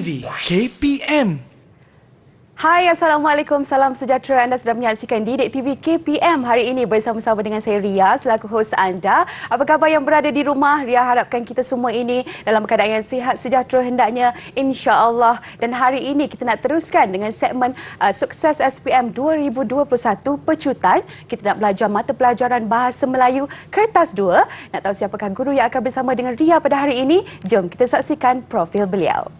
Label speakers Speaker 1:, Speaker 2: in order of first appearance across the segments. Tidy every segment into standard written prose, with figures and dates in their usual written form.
Speaker 1: DITV KPM.
Speaker 2: Hai, Assalamualaikum, salam sejahtera. Anda sedang menyaksikan Didik TV KPM hari ini bersama-sama dengan saya Ria selaku hos anda. Apa khabar yang berada di rumah? Ria harapkan kita semua ini dalam keadaan yang sihat sejahtera hendaknya, insya-Allah. Dan hari ini kita nak teruskan dengan segmen Sukses SPM 2021 Pecutan. Kita nak belajar mata pelajaran Bahasa Melayu Kertas 2. Nak tahu siapakah guru yang akan bersama dengan Ria pada hari ini? Jom kita saksikan profil beliau.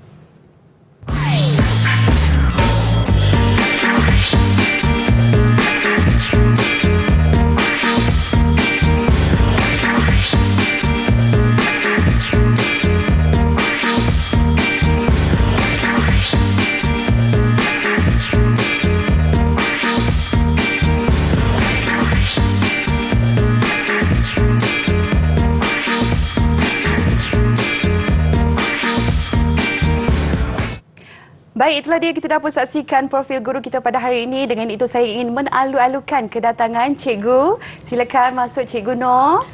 Speaker 2: Baik, itulah dia kita dapat saksikan profil guru kita pada hari ini. Dengan itu saya ingin menalu-alukan kedatangan Cikgu. Silakan masuk Cikgu Noh.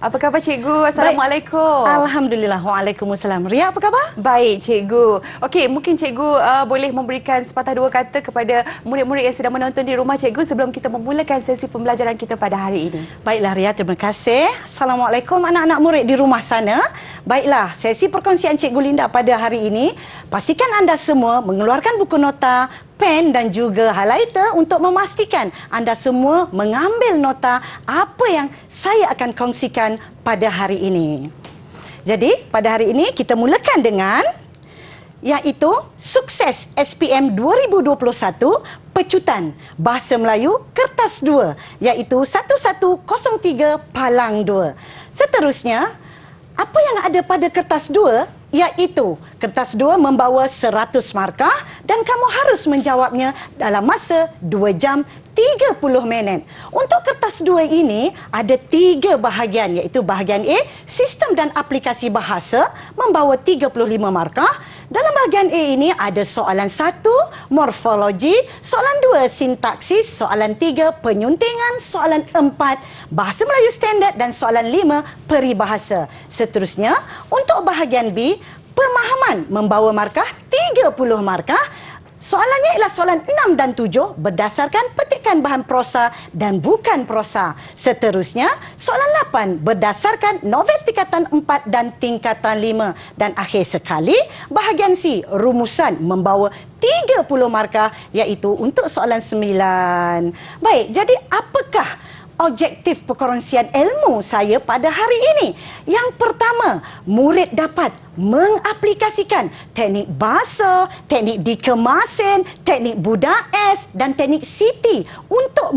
Speaker 2: Apa khabar Cikgu? Assalamualaikum.
Speaker 3: Baik. Alhamdulillah. Waalaikumsalam. Ria, apa khabar?
Speaker 2: Baik Cikgu. Okey, mungkin Cikgu boleh memberikan sepatah dua kata kepada murid-murid yang sedang menonton di rumah Cikgu sebelum kita memulakan sesi pembelajaran kita pada hari ini.
Speaker 3: Baiklah Ria, terima kasih. Assalamualaikum anak-anak murid di rumah sana. Baiklah, sesi perkongsian Cikgu Linda pada hari ini, pastikan anda semua mengeluarkan buku nota, pen dan juga highlighter untuk memastikan anda semua mengambil nota apa yang saya akan kongsikan pada hari ini. Jadi, pada hari ini kita mulakan dengan iaitu Sukses SPM 2021 Pecutan Bahasa Melayu Kertas 2 iaitu 1103 Palang 2. Seterusnya, apa yang ada pada kertas 2 iaitu kertas 2 membawa 100 markah dan kamu harus menjawabnya dalam masa 2 jam 30 minit. Untuk kertas 2 ini ada 3 bahagian iaitu bahagian A, Sistem dan Aplikasi Bahasa membawa 35 markah. Dalam bahagian A ini ada soalan 1, morfologi, soalan 2, sintaksis, soalan 3, penyuntingan, soalan 4, Bahasa Melayu Standard dan soalan 5, peribahasa. Seterusnya, untuk bahagian B, pemahaman membawa markah 30 markah. Soalannya ialah soalan 6 dan 7 berdasarkan petikan bahan prosa dan bukan prosa. Seterusnya, soalan 8 berdasarkan novel tingkatan 4 dan tingkatan 5. Dan akhir sekali, bahagian C, rumusan membawa 30 markah iaitu untuk soalan 9. Baik, jadi apakah objektif perkongsian ilmu saya pada hari ini? Yang pertama, murid dapat mengaplikasikan teknik bahasa, teknik dikemasin, teknik budak S dan teknik Siti untuk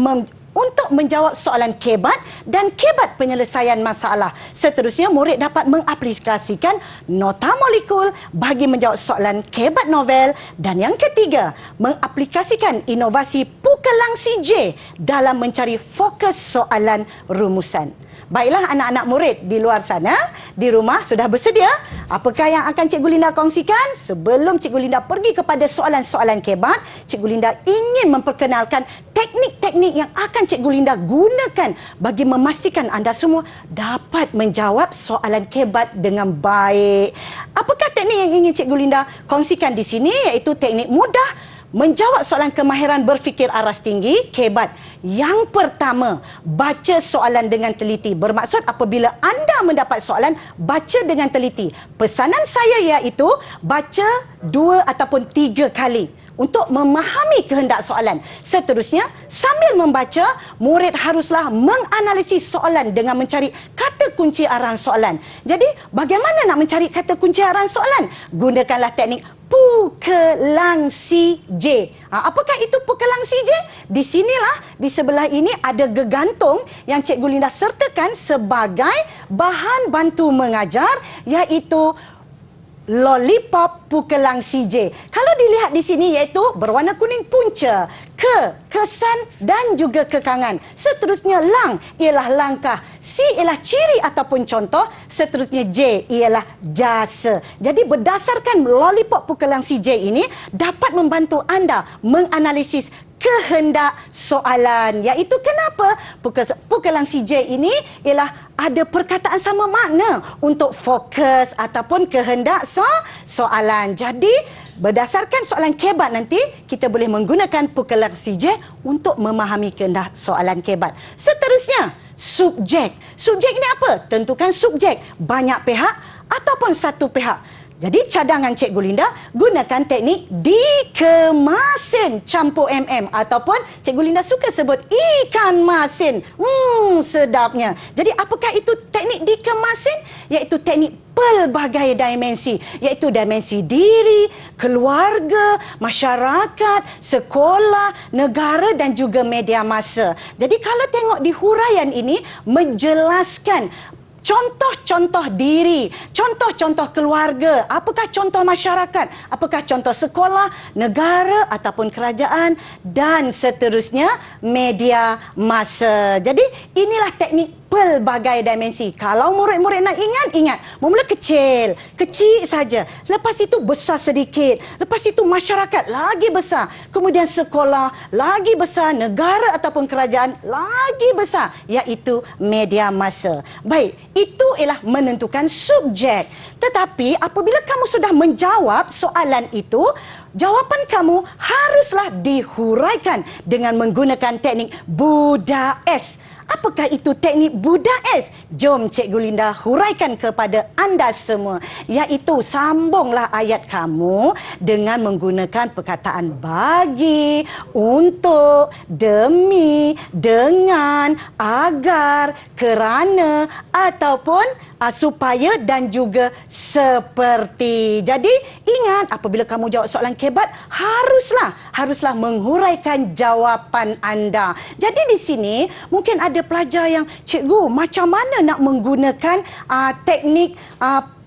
Speaker 3: menjawab soalan kebat dan kebat penyelesaian masalah. Seterusnya, murid dapat mengaplikasikan nota molekul bagi menjawab soalan kebat novel. Dan yang ketiga, mengaplikasikan inovasi Pukelangsi J dalam mencari fokus soalan rumusan. Baiklah anak-anak murid di luar sana, di rumah sudah bersedia? Apakah yang akan Cikgu Linda kongsikan? Sebelum Cikgu Linda pergi kepada soalan-soalan kebat, Cikgu Linda ingin memperkenalkan teknik-teknik yang akan Cikgu Linda gunakan bagi memastikan anda semua dapat menjawab soalan kebat dengan baik. Apakah teknik yang ingin Cikgu Linda kongsikan di sini? Iaitu teknik mudah menjawab soalan kemahiran berfikir aras tinggi, kebat. Yang pertama, baca soalan dengan teliti. Bermaksud apabila anda mendapat soalan, baca dengan teliti. Pesanan saya iaitu baca 2 ataupun 3 kali untuk memahami kehendak soalan. Seterusnya, sambil membaca, murid haruslah menganalisis soalan dengan mencari kata kunci arahan soalan. Jadi, bagaimana nak mencari kata kunci arahan soalan? Gunakanlah teknik Pukelangsi J. Apakah itu Pukelangsi J? Di sinilah, di sebelah ini ada gegantung yang Cikgu Linda sertakan sebagai bahan bantu mengajar iaitu Lollipop Pukelangsi J. Kalau dilihat di sini iaitu berwarna kuning punca, kesan dan juga kekangan. Seterusnya lang ialah langkah, C ialah ciri ataupun contoh, seterusnya J ialah jasa. Jadi berdasarkan Lollipop Pukelangsi J ini dapat membantu anda menganalisis kehendak soalan. Iaitu kenapa Pukelangsi J ini ialah ada perkataan sama makna untuk fokus ataupun kehendak soalan. Jadi Berdasarkan soalan kebat nanti, kita boleh menggunakan pukelang CJ untuk memahami kehendak soalan kebat. Seterusnya, subjek. Subjek ni apa? Tentukan subjek. Banyak pihak ataupun satu pihak. Jadi cadangan Cikgu Linda, gunakan teknik dikemasin campur ataupun Cikgu Linda suka sebut ikan masin. Sedapnya. Jadi apakah itu teknik dikemasin? Iaitu teknik pelbagai dimensi, iaitu dimensi diri, keluarga, masyarakat, sekolah, negara dan juga media massa. Jadi kalau tengok di huraian ini menjelaskan contoh-contoh diri, contoh-contoh keluarga, apakah contoh masyarakat, apakah contoh sekolah, negara ataupun kerajaan dan seterusnya media massa. Jadi inilah teknik pelbagai dimensi. Kalau murid-murid nak ingat, mula kecil saja. Lepas itu besar sedikit. Lepas itu masyarakat lagi besar. Kemudian sekolah lagi besar, negara ataupun kerajaan lagi besar, iaitu media massa. Baik, itu ialah menentukan subjek. Tetapi apabila kamu sudah menjawab soalan itu, jawapan kamu haruslah dihuraikan dengan menggunakan teknik Buddha-S. Apakah itu teknik Buddha-S? Jom Cikgu Linda huraikan kepada anda semua. Iaitu sambunglah ayat kamu dengan menggunakan perkataan bagi, untuk, demi, dengan, agar, kerana ataupun supaya dan juga seperti. Jadi ingat, apabila kamu jawab soalan kebat, haruslah menghuraikan jawapan anda. Jadi di sini mungkin ada pelajar yang, cikgu, macam mana nak menggunakan teknik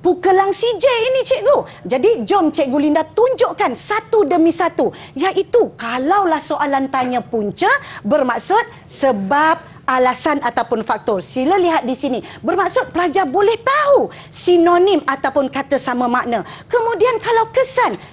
Speaker 3: pukelang CJ ini, cikgu? Jadi jom Cikgu Linda tunjukkan satu demi satu. Iaitu kalaulah soalan tanya punca, bermaksud sebab, alasan ataupun faktor. Sila lihat di sini. Bermaksud pelajar boleh tahu sinonim ataupun kata sama makna. Kemudian kalau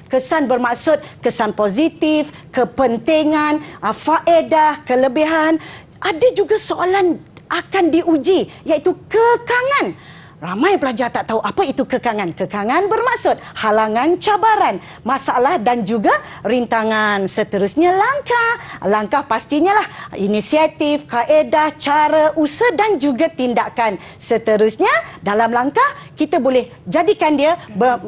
Speaker 3: kesan bermaksud kesan positif, kepentingan, faedah, kelebihan. Ada juga soalan akan diuji, iaitu kekangan. Ramai pelajar tak tahu apa itu kekangan. Kekangan bermaksud halangan, cabaran, masalah dan juga rintangan. Seterusnya langkah. Langkah pastinya lah inisiatif, kaedah, cara, usaha dan juga tindakan. Seterusnya dalam langkah kita boleh jadikan dia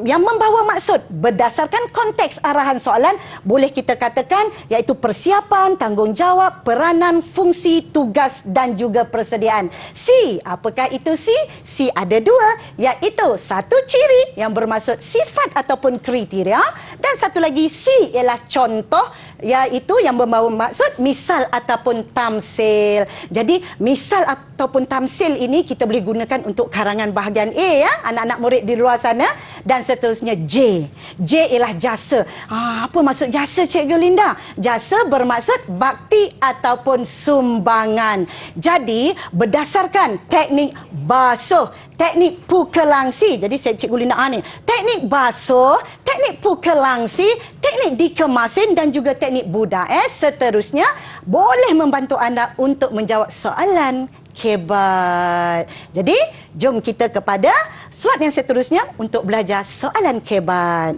Speaker 3: yang membawa maksud berdasarkan konteks arahan soalan. Boleh kita katakan iaitu persiapan, tanggungjawab, peranan, fungsi, tugas dan juga persediaan. C, apakah itu C? C ada dua, iaitu satu ciri yang bermaksud sifat ataupun kriteria dan satu lagi C ialah contoh, iaitu yang membawa maksud misal ataupun tamsil. Jadi misal ataupun tamsil ini kita boleh gunakan untuk karangan bahagian A, ya, anak-anak murid di luar sana. Dan seterusnya J. J ialah jasa. Apa maksud jasa, Cikgu Linda? Jasa bermaksud bakti ataupun sumbangan. Jadi berdasarkan teknik basuh, teknik pukelangsi. Jadi saya Cikgu Linda ni. Teknik basuh, teknik pukelangsi, teknik dikemasin dan juga teknik Buddha-S seterusnya boleh membantu anda untuk menjawab soalan kebat. Jadi, jom kita kepada slide yang seterusnya untuk belajar soalan kebat.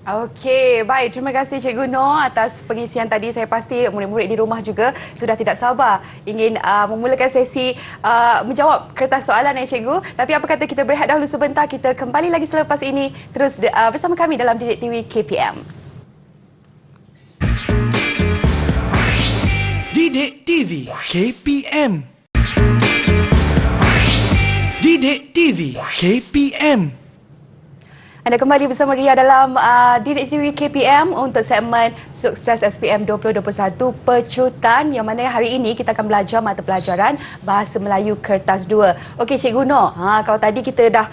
Speaker 2: Okey, baik. Terima kasih Cikgu Noor atas pengisian tadi. Saya pasti murid-murid di rumah juga sudah tidak sabar ingin memulakan sesi menjawab kertas soalan ya Cikgu. Tapi apa kata kita berehat dahulu sebentar, kita kembali lagi selepas ini terus bersama kami dalam Didik TV KPM.
Speaker 1: Didik TV KPM. Didik TV KPM.
Speaker 2: Anda kembali bersama Ria dalam Didik TV KPM untuk segmen Sukses SPM 2021 Pecutan, yang mana hari ini kita akan belajar mata pelajaran Bahasa Melayu Kertas 2. Okey Cikgu Noor, kalau tadi kita dah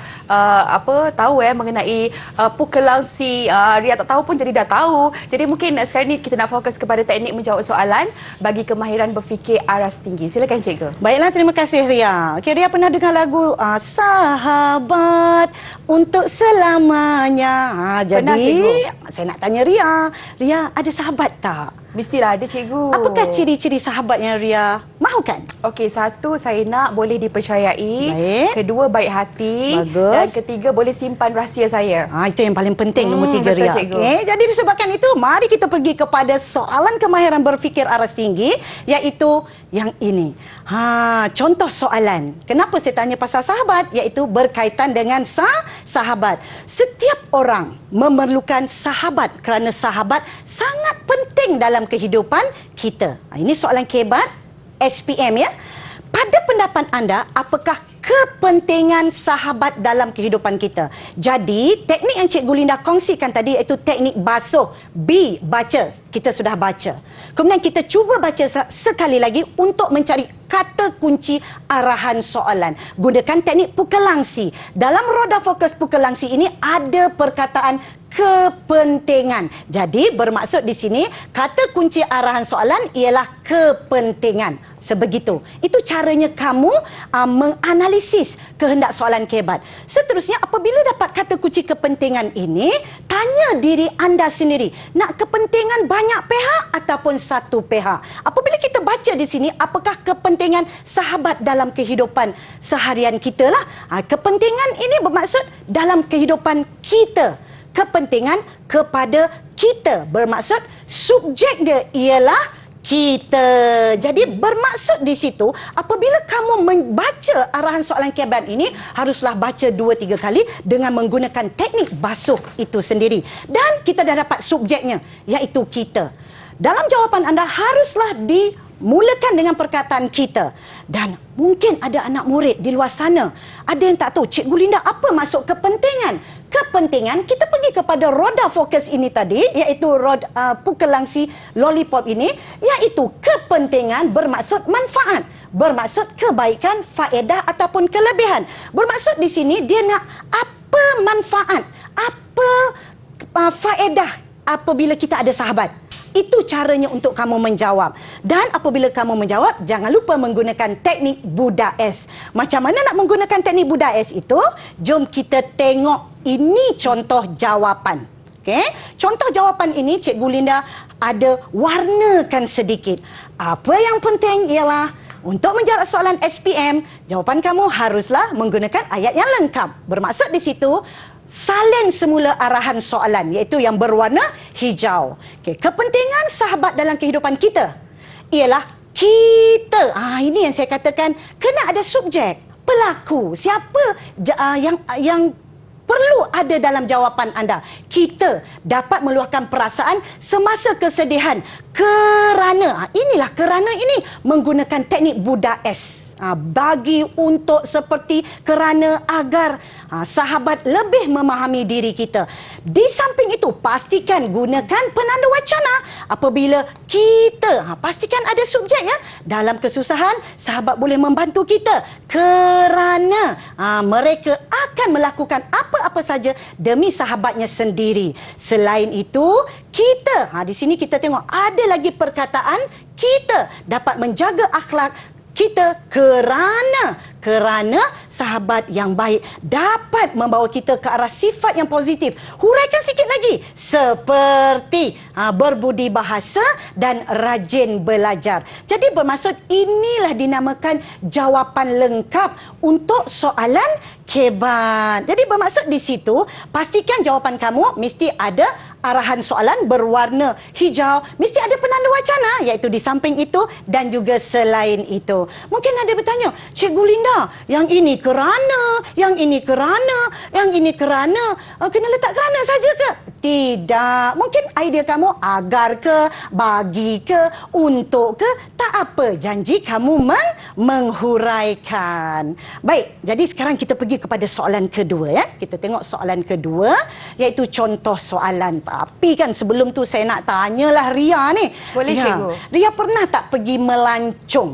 Speaker 2: tahu mengenai pukelangsi, Ria tak tahu pun jadi dah tahu. Jadi mungkin sekarang ni kita nak fokus kepada teknik menjawab soalan bagi kemahiran berfikir aras tinggi. Silakan Cikgu.
Speaker 3: Baiklah, terima kasih Ria. Okey, Ria pernah dengar lagu Sahabat Untuk Selamanya. Jadi
Speaker 2: Pernah, Cikgu.
Speaker 3: saya nak tanya Ria, Ria ada sahabat tak?
Speaker 2: Mestilah ada cikgu.
Speaker 3: Apakah ciri-ciri sahabatnya Ria? Mahukan?
Speaker 2: Okey, satu, saya nak boleh dipercayai.
Speaker 3: Baik.
Speaker 2: Kedua, baik hati.
Speaker 3: Bagus.
Speaker 2: Dan ketiga, boleh simpan rahsia saya.
Speaker 3: Itu yang paling penting, nombor 3
Speaker 2: betul,
Speaker 3: Ria.
Speaker 2: cikgu.
Speaker 3: Okey, jadi disebabkan itu, mari kita pergi kepada soalan kemahiran berfikir aras tinggi, iaitu yang ini. Contoh soalan. Kenapa saya tanya pasal sahabat? Iaitu berkaitan dengan sahabat. Setiap orang memerlukan sahabat kerana sahabat sangat penting dalam kehidupan kita. Ini soalan kebat SPM ya. Pada pendapat anda, apakah kepentingan sahabat dalam kehidupan kita? Jadi, teknik yang Cikgu Linda kongsikan tadi iaitu teknik basuh. B, baca. Kita sudah baca. Kemudian kita cuba baca sekali lagi untuk mencari kata kunci arahan soalan. Gunakan teknik pukul langsi. Dalam roda fokus pukul langsi ini ada perkataan kepentingan. Jadi bermaksud di sini kata kunci arahan soalan ialah kepentingan. Sebegitu. Itu caranya kamu menganalisis kehendak soalan kebat. Seterusnya, apabila dapat kata kunci kepentingan ini, tanya diri anda sendiri, nak kepentingan banyak pihak ataupun satu pihak? Apabila kita baca di sini, apakah kepentingan sahabat dalam kehidupan seharian kita lah? Kepentingan ini bermaksud dalam kehidupan kita. Kepentingan kepada kita bermaksud subjek dia ialah kita. Jadi bermaksud di situ, apabila kamu membaca arahan soalan kebat ini, haruslah baca 2-3 kali dengan menggunakan teknik basuh itu sendiri. Dan kita dah dapat subjeknya, iaitu kita. Dalam jawapan anda haruslah dimulakan dengan perkataan kita. Dan mungkin ada anak murid di luar sana, ada yang tak tahu, Cikgu Linda, apa maksud kepentingan? Kepentingan, kita pergi kepada roda fokus ini tadi, iaitu pukul langsi lollipop ini, iaitu kepentingan bermaksud manfaat, bermaksud kebaikan, faedah ataupun kelebihan. Bermaksud di sini dia nak apa manfaat, apa faedah apabila kita ada sahabat. Itu caranya untuk kamu menjawab. Dan apabila kamu menjawab, jangan lupa menggunakan teknik Budak S. Macam mana nak menggunakan teknik Budak S itu? Jom kita tengok. Ini contoh jawapan. Okay? Contoh jawapan ini Cikgu Linda ada warnakan sedikit. Apa yang penting ialah untuk menjawab soalan SPM, jawapan kamu haruslah menggunakan ayat yang lengkap. Bermaksud di situ, salin semula arahan soalan, iaitu yang berwarna hijau. Okay. Kepentingan sahabat dalam kehidupan kita ialah kita. Ini yang saya katakan, kena ada subjek, pelaku. Siapa yang perlu ada dalam jawapan anda? Kita dapat meluahkan perasaan semasa kesedihan kerana, inilah kerana ini menggunakan teknik Budak S. Bagi untuk seperti kerana agar sahabat lebih memahami diri kita. Di samping itu, pastikan gunakan penanda wacana apabila kita, pastikan ada subjek ya. Dalam kesusahan, sahabat boleh membantu kita kerana mereka akan melakukan apa-apa saja demi sahabatnya sendiri. Selain itu, kita, di sini kita tengok ada lagi perkataan kita dapat menjaga akhlak kita kerana sahabat yang baik dapat membawa kita ke arah sifat yang positif. Huraikan sikit lagi. Seperti berbudi bahasa dan rajin belajar. Jadi bermaksud inilah dinamakan jawapan lengkap untuk soalan kebat. Jadi bermaksud di situ, pastikan jawapan kamu mesti ada arahan soalan berwarna hijau, mesti ada penanda wacana, iaitu di samping itu dan juga selain itu. Mungkin ada bertanya, Cikgu Linda, yang ini kerana, yang ini kerana, yang ini kerana, kena letak kerana saja ke? Tidak. Mungkin idea kamu agar ke, bagi ke, untuk ke, tak apa. Janji kamu menghuraikan. Baik, jadi sekarang kita pergi kepada soalan kedua ya. Kita tengok soalan kedua, iaitu contoh soalan. Tapi kan sebelum tu saya nak tanyalah Ria ni.
Speaker 2: Boleh, Cikgu.
Speaker 3: Ria pernah tak pergi melancong?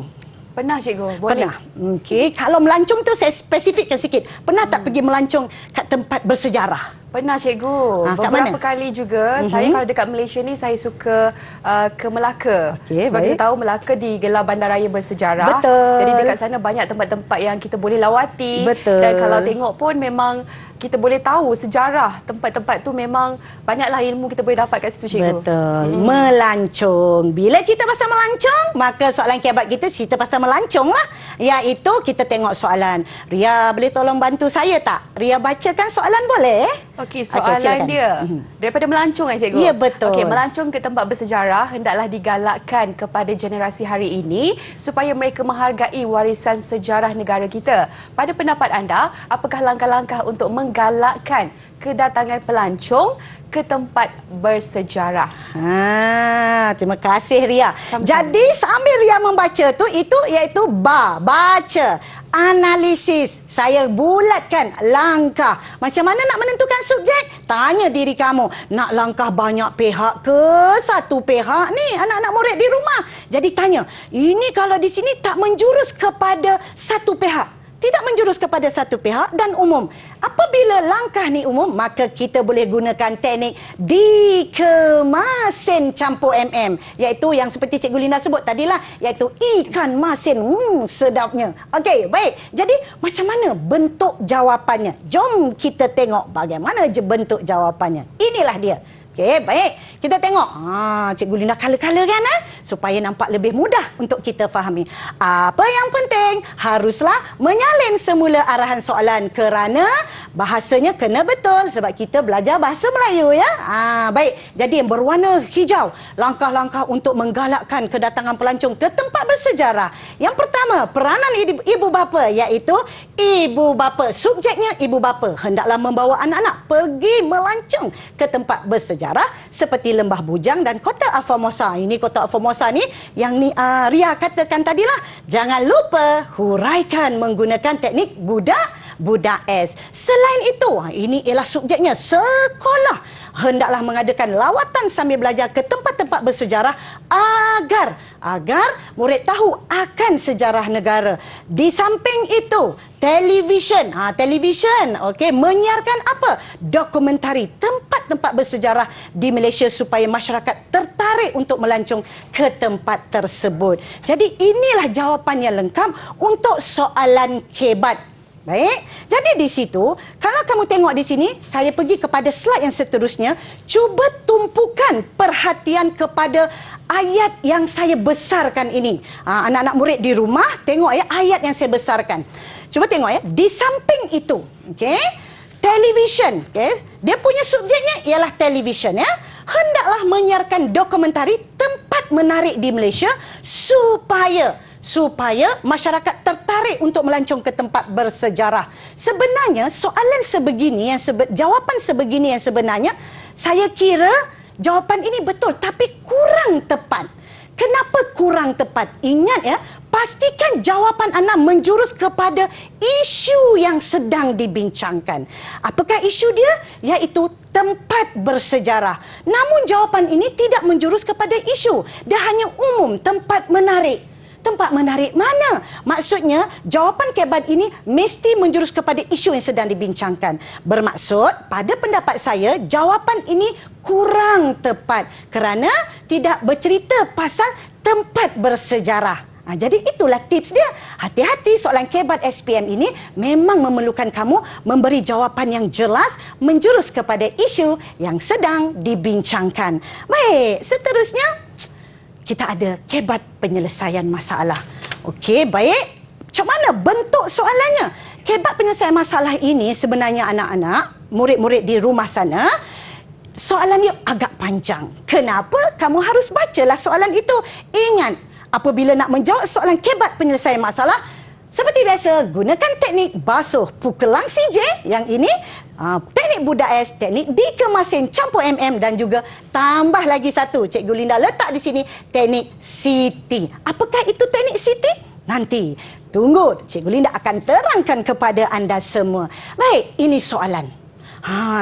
Speaker 2: Pernah, Cikgu. Boleh.
Speaker 3: Pernah. Okey, kalau melancong tu saya spesifikkan sikit. Pernah tak pergi melancong kat tempat bersejarah?
Speaker 2: Pernah cikgu.
Speaker 3: Kat
Speaker 2: Beberapa
Speaker 3: mana?
Speaker 2: kali juga. Saya kalau dekat Malaysia ni saya suka ke Melaka.
Speaker 3: Okey,
Speaker 2: Sebab
Speaker 3: baik.
Speaker 2: kita tahu Melaka digelar bandaraya bersejarah.
Speaker 3: Betul.
Speaker 2: Jadi dekat sana banyak tempat-tempat yang kita boleh lawati.
Speaker 3: Betul.
Speaker 2: Dan kalau tengok pun memang kita boleh tahu sejarah tempat-tempat tu, memang banyaklah ilmu kita boleh dapat kat situ cikgu.
Speaker 3: Betul. Melancong. Bila cerita pasal melancong, maka soalan kebat kita cerita pasal melancong lah. Iaitu kita tengok soalan. Ria boleh tolong bantu saya tak? Ria bacakan soalan boleh?
Speaker 2: Okey, soalan
Speaker 3: silakan.
Speaker 2: dia daripada melancong cikgu.
Speaker 3: Ya, betul.
Speaker 2: Okey, melancong ke tempat bersejarah hendaklah digalakkan kepada generasi hari ini supaya mereka menghargai warisan sejarah negara kita. Pada pendapat anda, apakah langkah-langkah untuk menggalakkan kedatangan pelancong ke tempat bersejarah?
Speaker 3: Terima kasih Ria.
Speaker 2: Sama-sama.
Speaker 3: Jadi sambil Ria membaca tu, itu iaitu baca. Analisis, saya bulatkan langkah. Macam mana nak menentukan subjek? Tanya diri kamu, nak langkah banyak pihak ke satu pihak ni anak-anak murid di rumah? Jadi tanya, ini kalau di sini tak menjurus kepada satu pihak, tidak menjurus kepada satu pihak dan umum. Apabila langkah ni umum, maka kita boleh gunakan teknik dikemasin campur MM. Iaitu yang seperti Cikgu Linda sebut tadilah, iaitu ikan masin. Sedapnya. Okey, baik. Jadi, macam mana bentuk jawapannya? Jom kita tengok bagaimana je bentuk jawapannya. Inilah dia. Okey, baik. Kita tengok. Cikgu Linda color-color kan? Supaya nampak lebih mudah untuk kita fahami. Apa yang penting, haruslah menyalin semula arahan soalan kerana bahasanya kena betul sebab kita belajar bahasa Melayu ya. Baik. Jadi yang berwarna hijau, langkah-langkah untuk menggalakkan kedatangan pelancong ke tempat bersejarah. Yang pertama, peranan ibu bapa, iaitu ibu bapa. Subjeknya ibu bapa hendaklah membawa anak-anak pergi melancong ke tempat bersejarah seperti Lembah Bujang dan Kota Formosa. Ini Kota Formosa ni yang Ria katakan tadilah. Jangan lupa huraikan menggunakan teknik budak S. Selain itu, ini ialah subjeknya sekolah hendaklah mengadakan lawatan sambil belajar ke tempat-tempat bersejarah agar murid tahu akan sejarah negara. Di samping itu, televisyen, menyiarkan apa? Dokumentari tempat-tempat bersejarah di Malaysia supaya masyarakat tertarik untuk melancong ke tempat tersebut. Jadi inilah jawapan yang lengkap untuk soalan kebat. Baik, jadi di situ, kalau kamu tengok di sini, saya pergi kepada slide yang seterusnya, cuba tumpukan perhatian kepada ayat yang saya besarkan ini. Anak-anak murid di rumah, tengok ya ayat yang saya besarkan. Cuba tengok ya, di samping itu, televisyen, dia punya subjeknya ialah televisyen ya. Hendaklah menyiarkan dokumentari tempat menarik di Malaysia supaya masyarakat tertarik untuk melancong ke tempat bersejarah. Sebenarnya soalan sebegini, jawapan sebegini yang sebenarnya, saya kira jawapan ini betul tapi kurang tepat. Kenapa kurang tepat? Ingat ya, pastikan jawapan anda menjurus kepada isu yang sedang dibincangkan. Apakah isu dia? Iaitu tempat bersejarah. Namun jawapan ini tidak menjurus kepada isu. Dia hanya umum, tempat menarik. Tempat menarik mana? Maksudnya, jawapan kebat ini mesti menjurus kepada isu yang sedang dibincangkan. Bermaksud, pada pendapat saya, jawapan ini kurang tepat kerana tidak bercerita pasal tempat bersejarah. Jadi itulah tips dia. Hati-hati, soalan kebat SPM ini memang memerlukan kamu memberi jawapan yang jelas menjurus kepada isu yang sedang dibincangkan. Baik, seterusnya kita ada kebat penyelesaian masalah. Okey, baik. Macam mana bentuk soalannya? Kebat penyelesaian masalah ini sebenarnya anak-anak, murid-murid di rumah sana, soalan dia agak panjang. Kenapa? Kamu harus bacalah soalan itu. Ingat, apabila nak menjawab soalan kebat penyelesaian masalah, seperti biasa, gunakan teknik basuh pukelang CJ yang ini, teknik budak S, teknik dikemasin campur MM dan juga tambah lagi satu. Cikgu Linda letak di sini teknik Siti. Apakah itu teknik Siti? Nanti tunggu, Cikgu Linda akan terangkan kepada anda semua. Baik, ini soalan.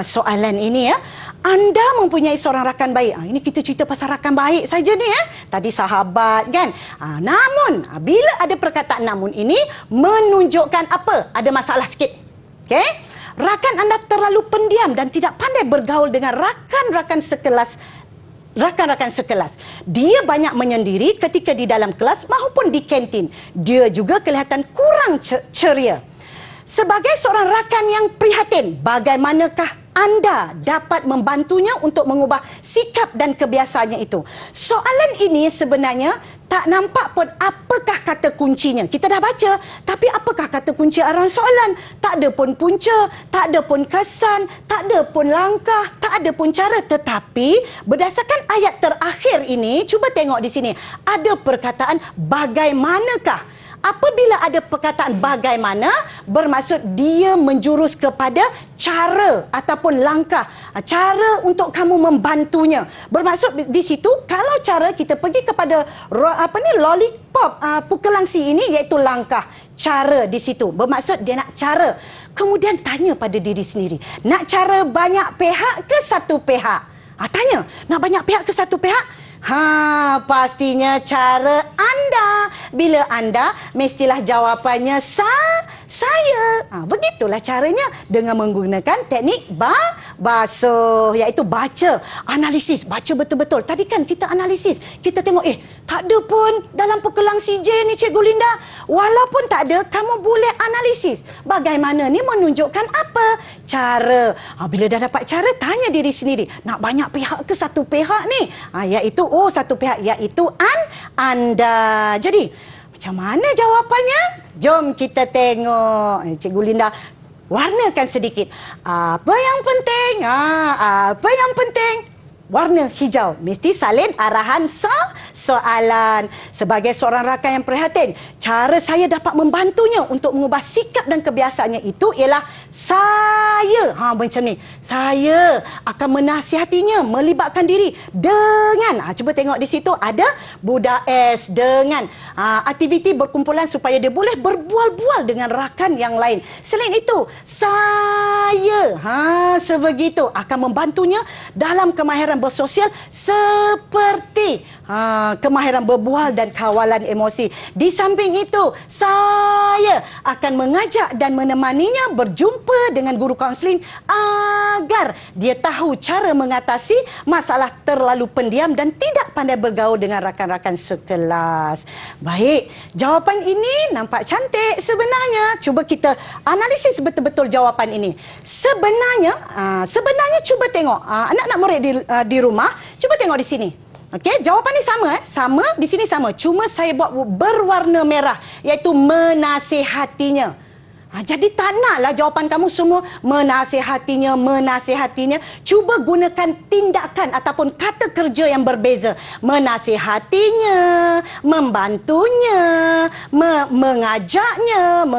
Speaker 3: Soalan ini ya, anda mempunyai seorang rakan baik. Ini kita cerita pasal rakan baik saja ni ya. Tadi sahabat kan. Namun, bila ada perkataan namun ini menunjukkan apa? Ada masalah sikit. Okey? Rakan anda terlalu pendiam dan tidak pandai bergaul dengan rakan-rakan sekelas. Dia banyak menyendiri ketika di dalam kelas maupun di kantin. Dia juga kelihatan kurang ceria. Sebagai seorang rakan yang prihatin, bagaimanakah anda dapat membantunya untuk mengubah sikap dan kebiasaannya itu? Soalan ini sebenarnya tak nampak pun apakah kata kuncinya. Kita dah baca, tapi apakah kata kunci arah soalan? Tak ada pun punca, tak ada pun kesan, tak ada pun langkah, tak ada pun cara. Tetapi berdasarkan ayat terakhir ini, cuba tengok di sini. Ada perkataan bagaimanakah. Apabila ada perkataan bagaimana, bermaksud dia menjurus kepada cara ataupun langkah. Cara untuk kamu membantunya. Bermaksud di situ, kalau cara kita pergi kepada lollipop pukelangsi ini, iaitu langkah. Cara di situ. Bermaksud dia nak cara. Kemudian tanya pada diri sendiri. Nak cara banyak pihak ke satu pihak? Tanya. Nak banyak pihak ke satu pihak? Pastinya cara anda. Bila anda, mestilah jawapannya saya. Begitulah caranya dengan menggunakan teknik basuh, iaitu baca, analisis, baca betul-betul. Tadi kan kita analisis, kita tengok tak ada pun dalam pukelangsi J ni Cikgu Linda. Walaupun tak ada, kamu boleh analisis. Bagaimana ni menunjukkan apa? Cara. Bila dah dapat cara, tanya diri sendiri. Nak banyak pihak ke satu pihak ni? Iaitu satu pihak, iaitu anda. Jadi, macam mana jawapannya? Jom kita tengok. Cikgu Linda warnakan sedikit. Apa yang penting? Apa yang penting? Warna hijau. Mesti salin arahan soalan. Sebagai seorang rakan yang prihatin, cara saya dapat membantunya untuk mengubah sikap dan kebiasaannya itu ialah saya. Macam ni. Saya akan menasihatinya, melibatkan diri dengan. Cuba tengok di situ ada budak S dengan aktiviti berkumpulan supaya dia boleh berbual-bual dengan rakan yang lain. Selain itu, saya sebegitu akan membantunya dalam kemahiran bersosial seperti kemahiran berbual dan kawalan emosi. Di samping itu, saya akan mengajak dan menemaninya berjumpa dengan guru kaunseling agar dia tahu cara mengatasi masalah terlalu pendiam dan tidak pandai bergaul dengan rakan-rakan sekelas. Baik, jawapan ini nampak cantik sebenarnya. Cuba kita analisis betul-betul jawapan ini. Sebenarnya cuba tengok anak-anak murid di rumah, cuba tengok di sini. Okey, jawapan ni sama Sama, di sini sama. Cuma saya buat berwarna merah, iaitu menasihatinya. Jadi tak naklah jawapan kamu semua menasihatinya. Cuba gunakan tindakan ataupun kata kerja yang berbeza. Menasihatinya, membantunya, mengajaknya,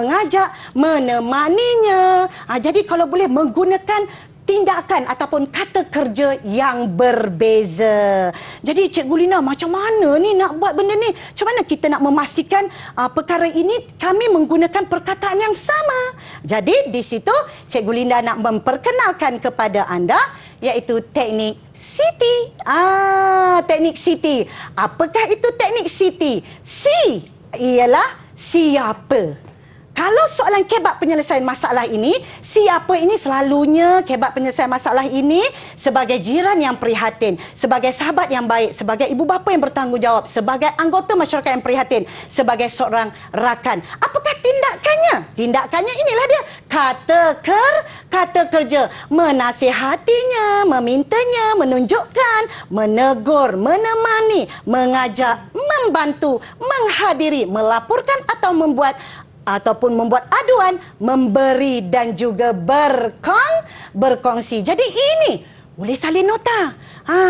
Speaker 3: menemaninya. Jadi kalau boleh menggunakan tindakan ataupun kata kerja yang berbeza. Jadi Cikgu Lina, macam mana ni nak buat benda ni? Macam mana kita nak memastikan perkara ini kami menggunakan perkataan yang sama? Jadi di situ Cikgu Linda nak memperkenalkan kepada anda iaitu teknik Siti. Teknik Siti. Apakah itu teknik Siti? Si ialah siapa. Kalau soalan kebab penyelesaian masalah ini, siapa ini selalunya kebab penyelesaian masalah ini sebagai jiran yang prihatin, sebagai sahabat yang baik, sebagai ibu bapa yang bertanggungjawab, sebagai anggota masyarakat yang prihatin, sebagai seorang rakan. Apakah tindakannya? Tindakannya inilah dia. Kata kerja. Menasihatinya, memintanya, menunjukkan, menegur, menemani, mengajak, membantu, menghadiri, melaporkan atau membuat aduan, memberi dan juga berkongsi. Jadi ini boleh salin nota.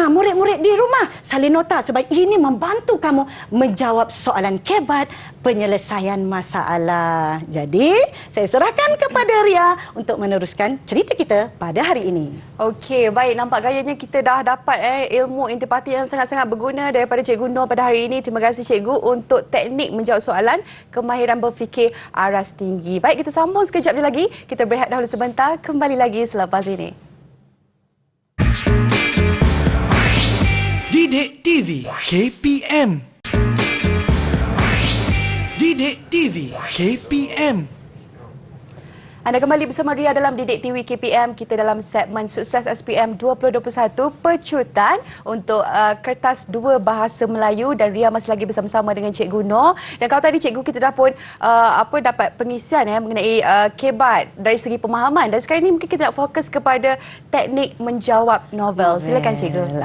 Speaker 3: Murid-murid di rumah salin nota sebab ini membantu kamu menjawab soalan kebat penyelesaian masalah. Jadi, saya serahkan kepada Ria untuk meneruskan cerita kita pada hari ini.
Speaker 2: Okey, baik. Nampak gayanya kita dah dapat ilmu intipati yang sangat-sangat berguna daripada Cikgu Nur pada hari ini. Terima kasih Cikgu untuk teknik menjawab soalan, kemahiran berfikir aras tinggi. Baik, kita sambung sekejap je lagi. Kita berehat dahulu sebentar. Kembali lagi selepas ini.
Speaker 1: Didik TV KPM. Didik TV KPM.
Speaker 2: Anda kembali bersama Ria dalam Didik TV KPM. Kita dalam segmen Sukses SPM 2021 Pecutan untuk kertas 2 Bahasa Melayu, dan Ria masih lagi bersama-sama dengan Cikgu Noor. Dan kalau tadi Cikgu kita dah pun dapat pengisian mengenai kebat dari segi pemahaman, dan sekarang ini mungkin kita nak fokus kepada teknik menjawab novel. Silakan Cikgu.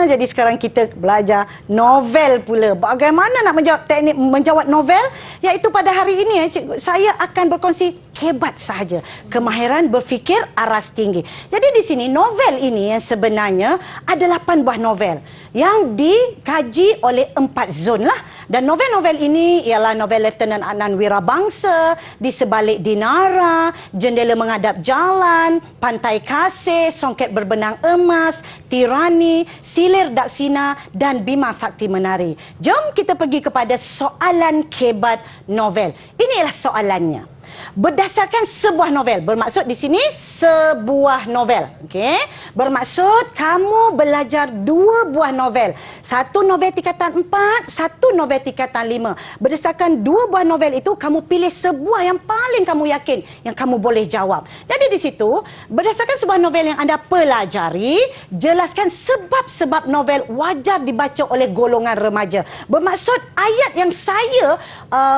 Speaker 3: Jadi sekarang kita belajar novel pula. Bagaimana nak menjawab teknik menjawab novel? Iaitu pada hari ini Cikgu, saya akan berkongsi kebat sahaja, kemahiran berfikir aras tinggi. Jadi di sini novel ini yang sebenarnya ada 8 buah novel yang dikaji oleh 4 zon lah. Dan novel-novel ini ialah novel Lieutenant Adnan Wirabangsa, Di Sebalik Dinara, Jendela Menghadap Jalan, Pantai Kasih, Songket Berbenang Emas, Tirani, Silir Daksina dan Bima Sakti Menari. Jom kita pergi kepada soalan kebat novel. Inilah soalannya. Berdasarkan sebuah novel, bermaksud di sini sebuah novel, okey? Bermaksud kamu belajar 2 buah novel. Satu novel tingkatan 4, satu novel tingkatan 5. Berdasarkan 2 buah novel itu, kamu pilih sebuah yang paling kamu yakin yang kamu boleh jawab. Jadi di situ, berdasarkan sebuah novel yang anda pelajari, jelaskan sebab-sebab novel wajar dibaca oleh golongan remaja. Bermaksud ayat yang saya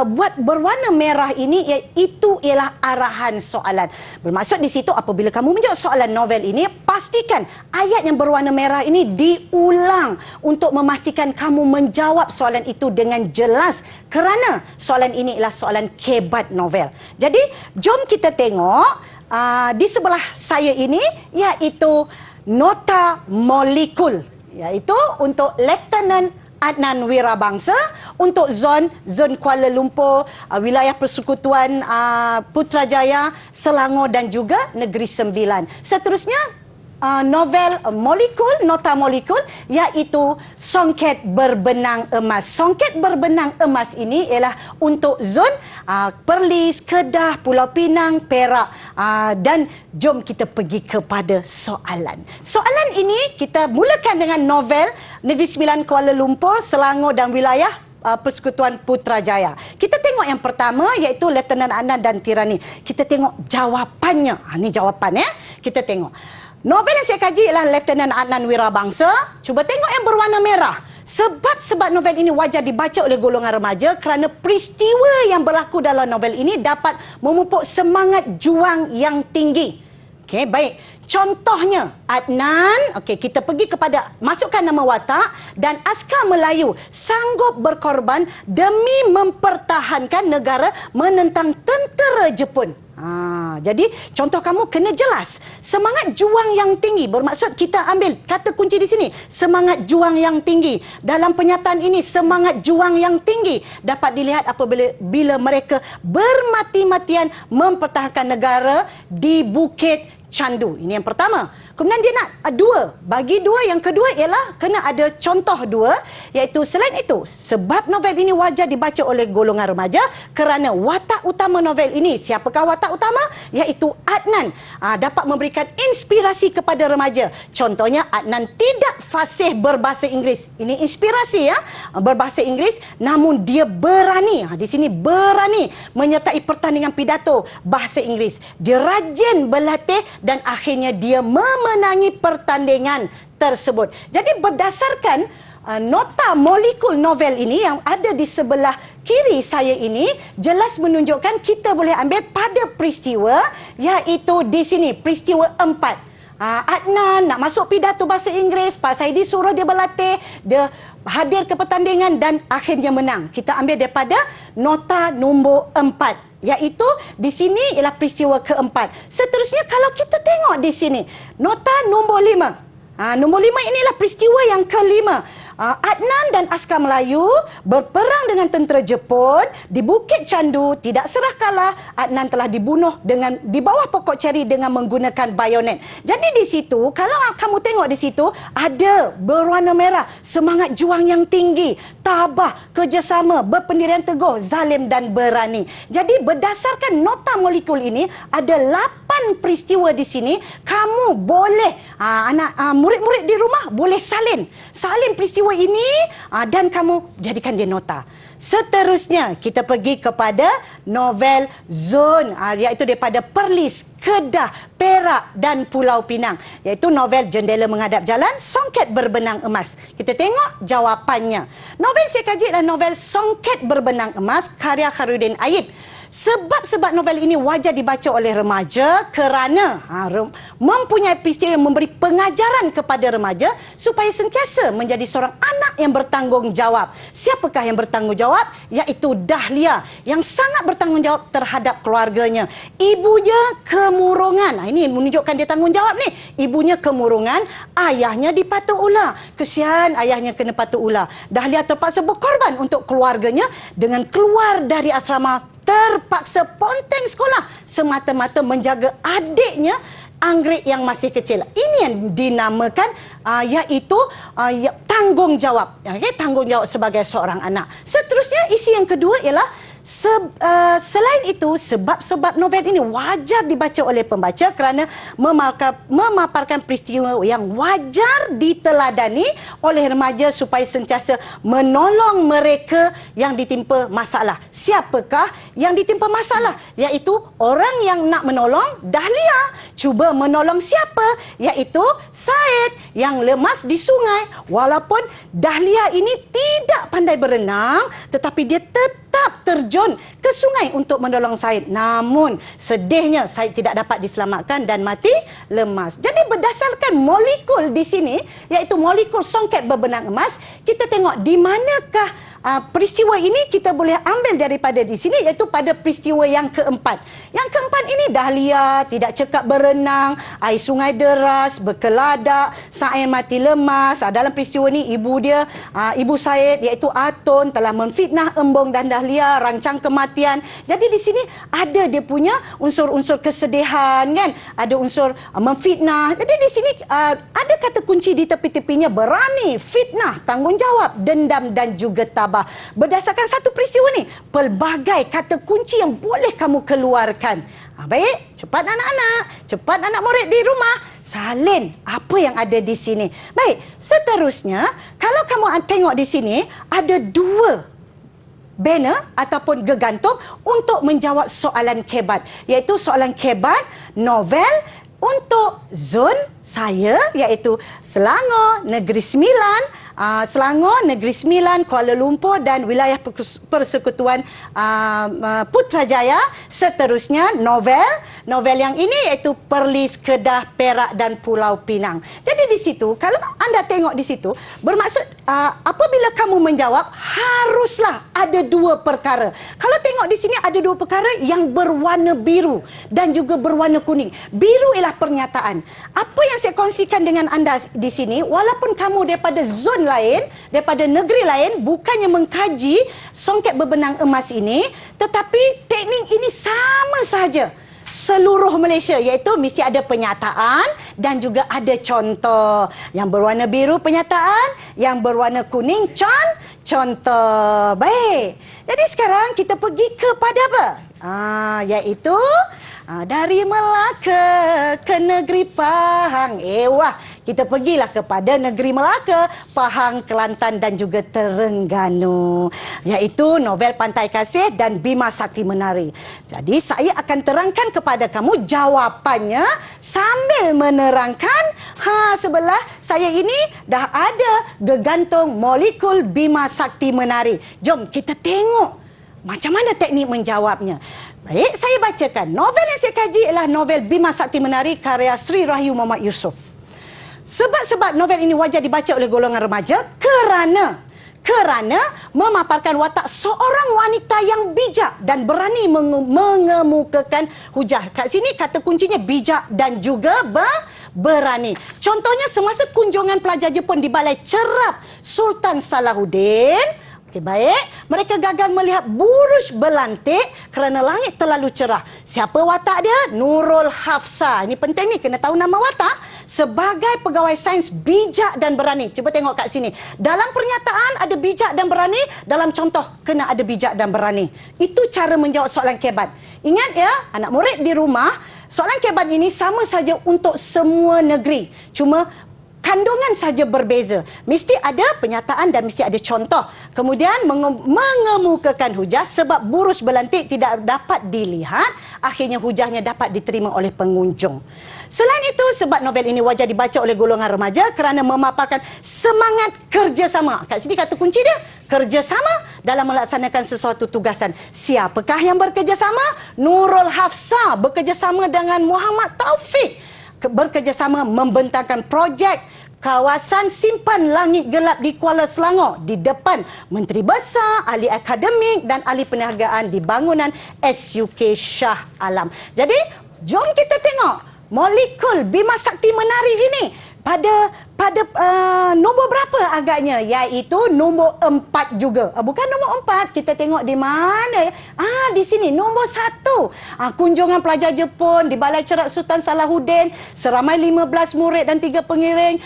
Speaker 3: buat berwarna merah ini itu ialah arahan soalan. Bermaksud di situ apabila kamu menjawab soalan novel ini, pastikan ayat yang berwarna merah ini diulang untuk memastikan kamu menjawab soalan itu dengan jelas, kerana soalan ini ialah soalan kebat novel. Jadi jom kita tengok di sebelah saya ini, iaitu nota molekul, iaitu untuk Lieutenant Adnan Wirabangsa, untuk zon Kuala Lumpur, wilayah persekutuan Putrajaya, Selangor dan juga Negeri Sembilan. Seterusnya novel molekul, nota molekul, iaitu Songket Berbenang Emas. Songket Berbenang Emas ini ialah untuk zon Perlis, Kedah, Pulau Pinang, Perak. Dan jom kita pergi kepada soalan. Soalan ini kita mulakan dengan novel Negeri Sembilan, Kuala Lumpur, Selangor dan wilayah Persekutuan Putrajaya. Kita tengok yang pertama, iaitu Lieutenant Adnan dan Tirani. Kita tengok jawapannya. Ini jawapan kita tengok. Novel yang saya kaji ialah Lieutenant Adnan Wirabangsa. Cuba tengok yang berwarna merah. Sebab novel ini wajar dibaca oleh golongan remaja kerana peristiwa yang berlaku dalam novel ini dapat memupuk semangat juang yang tinggi. Okey, baik. Contohnya, Adnan, kita pergi kepada, masukkan nama watak, dan askar Melayu sanggup berkorban demi mempertahankan negara menentang tentera Jepun. Jadi contoh kamu kena jelas. Semangat juang yang tinggi, bermaksud kita ambil kata kunci di sini, semangat juang yang tinggi. Dalam pernyataan ini, semangat juang yang tinggi dapat dilihat apabila mereka bermati-matian mempertahankan negara di Bukit Candu. Ini yang pertama. Kemudian dia nak 2. Bagi 2, yang kedua ialah kena ada contoh 2, iaitu selain itu, sebab novel ini wajar dibaca oleh golongan remaja kerana watak utama novel ini, siapakah watak utama? Iaitu Adnan. Dapat memberikan inspirasi kepada remaja. Contohnya, Adnan tidak fasih berbahasa Inggeris. Ini inspirasi berbahasa Inggeris, namun dia berani, di sini berani menyertai pertandingan pidato bahasa Inggeris. Dia rajin berlatih dan akhirnya dia memenangi pertandingan tersebut. Jadi berdasarkan nota molekul novel ini yang ada di sebelah kiri saya ini, jelas menunjukkan kita boleh ambil pada peristiwa, iaitu di sini peristiwa 4. Adnan nak masuk pidato bahasa Inggeris, Pak Saidi suruh dia berlatih, dia hadir ke pertandingan dan akhirnya menang. Kita ambil daripada nota nombor 4. Iaitu di sini ialah peristiwa keempat. Seterusnya kalau kita tengok di sini, nota nombor 5. Nombor 5 inilah peristiwa yang kelima. Adnan dan askar Melayu berperang dengan tentera Jepun di Bukit Candu. Tidak serah kalah, Adnan telah dibunuh di bawah pokok ceri dengan menggunakan bayonet. Jadi di situ, kalau kamu tengok di situ, ada berwarna merah, semangat juang yang tinggi, tabah, kerjasama, berpendirian teguh, zalim dan berani. Jadi berdasarkan nota molekul ini, ada 8 peristiwa di sini. Kamu boleh, murid-murid di rumah boleh salin peristiwa ini dan kamu jadikan dia nota. Seterusnya, kita pergi kepada novel Zon, iaitu daripada Perlis, Kedah, Perak dan Pulau Pinang. Iaitu novel Jendela Menghadap Jalan, Songket Berbenang Emas. Kita tengok jawapannya. Novel saya kaji adalah novel Songket Berbenang Emas, karya Khairuddin Ayib. Sebab-sebab novel ini wajar dibaca oleh remaja kerana mempunyai peristiwa yang memberi pengajaran kepada remaja supaya sentiasa menjadi seorang anak yang bertanggungjawab. Siapakah yang bertanggungjawab? Iaitu Dahlia yang sangat bertanggungjawab terhadap keluarganya. Ibunya kemurungan. Ini menunjukkan dia tanggungjawab ni. Ibunya kemurungan, ayahnya dipatuk ular. Kesian ayahnya kena patuk ular. Dahlia terpaksa berkorban untuk keluarganya dengan keluar dari asrama, terpaksa ponteng sekolah semata-mata menjaga adiknya Anggrek yang masih kecil. Ini yang dinamakan iaitu tanggungjawab. Okay? Tanggungjawab sebagai seorang anak. Seterusnya, isi yang kedua ialah selain itu, sebab-sebab novel ini wajar dibaca oleh pembaca kerana memaparkan peristiwa yang wajar diteladani oleh remaja supaya sentiasa menolong mereka yang ditimpa masalah. Siapakah yang ditimpa masalah? Iaitu orang yang nak menolong Dahlia. Cuba menolong siapa? Iaitu Said yang lemas di sungai. Walaupun Dahlia ini tidak pandai berenang, tetapi dia tetap terjun ke sungai untuk menolong Said. Namun sedihnya Said tidak dapat diselamatkan dan mati lemas. Jadi berdasarkan molekul di sini, iaitu molekul Songket Berbenang Emas, kita tengok di manakah peristiwa ini kita boleh ambil daripada di sini, iaitu pada peristiwa yang keempat. Yang keempat ini Dahlia tidak cekap berenang, air sungai deras, berkeladak, Said mati lemas. Dalam peristiwa ini ibu dia, ibu Said iaitu Atun telah memfitnah Embong dan Dahlia, rancang kematian. Jadi di sini ada dia punya unsur-unsur kesedihan kan, ada unsur memfitnah. Jadi di sini ada kata kunci di tepi-tepinya: berani, fitnah, tanggungjawab, dendam dan juga tabah. Berdasarkan satu peristiwa ni, pelbagai kata kunci yang boleh kamu keluarkan. Baik, cepat anak-anak, cepat anak murid di rumah, salin apa yang ada di sini. Baik, seterusnya, kalau kamu tengok di sini, ada dua banner ataupun gegantung untuk menjawab soalan kebat, iaitu soalan kebat novel untuk zon saya, iaitu Selangor, Negeri Sembilan, Selangor, Negeri Sembilan, Kuala Lumpur dan wilayah persekutuan Putrajaya. Seterusnya novel yang ini iaitu Perlis, Kedah, Perak dan Pulau Pinang. Jadi di situ, kalau anda tengok di situ, bermaksud apabila kamu menjawab, haruslah ada dua perkara. Kalau tengok di sini ada dua perkara yang berwarna biru dan juga berwarna kuning. Biru ialah pernyataan. Apa yang saya kongsikan dengan anda di sini, walaupun kamu daripada zon lain, daripada negeri lain, bukannya mengkaji Songket Berbenang Emas ini, tetapi teknik ini sama sahaja seluruh Malaysia, iaitu mesti ada penyataan dan juga ada contoh. Yang berwarna biru penyataan, yang berwarna kuning contoh. Baik, jadi sekarang kita pergi kepada apa? Iaitu dari Melaka ke negeri Pahang. Wah, kita pergilah kepada negeri Melaka, Pahang, Kelantan dan juga Terengganu. Iaitu novel Pantai Kasih dan Bima Sakti Menari. Jadi saya akan terangkan kepada kamu jawapannya sambil menerangkan sebelah saya ini dah ada gegantung molekul Bima Sakti Menari. Jom kita tengok macam mana teknik menjawabnya. Baik, saya bacakan. Novel yang saya kaji ialah novel Bima Sakti Menari karya Sri Rahayu Muhammad Yusof. Sebab-sebab novel ini wajar dibaca oleh golongan remaja kerana memaparkan watak seorang wanita yang bijak dan berani mengemukakan hujah. Kat sini kata kuncinya bijak dan juga berani. Contohnya semasa kunjungan pelajar Jepun di Balai Cerap Sultan Salahuddin. Okey, baik. Mereka gagal melihat buruj berlantik kerana langit terlalu cerah. Siapa watak dia? Nurul Hafsah. Ini penting ni, kena tahu nama watak. Sebagai pegawai sains bijak dan berani. Cuba tengok kat sini. Dalam pernyataan ada bijak dan berani. Dalam contoh kena ada bijak dan berani. Itu cara menjawab soalan kebat. Ingat ya, anak murid di rumah, soalan kebat ini sama saja untuk semua negeri. Cuma kandungan saja berbeza. Mesti ada penyataan dan mesti ada contoh. Kemudian mengemukakan hujah sebab burus belantik tidak dapat dilihat, akhirnya hujahnya dapat diterima oleh pengunjung. Selain itu, sebab novel ini wajar dibaca oleh golongan remaja kerana memaparkan semangat kerjasama. Kat sini kata kunci dia, kerjasama dalam melaksanakan sesuatu tugasan. Siapakah yang bekerjasama? Nurul Hafsah bekerjasama dengan Muhammad Taufik. Bekerjasama membentangkan projek kawasan simpan langit gelap di Kuala Selangor di depan Menteri Besar, ahli akademik dan ahli perniagaan di bangunan SUK Shah Alam. Jadi, jom kita tengok molekul Bima Sakti Menari ini pada nombor berapa agaknya, iaitu nombor 4 juga. Bukan nombor 4, kita tengok di mana. Di sini nombor 1. Kunjungan pelajar Jepun di Balai Cerak Sultan Salahuddin, seramai 15 murid dan 3 pengiring,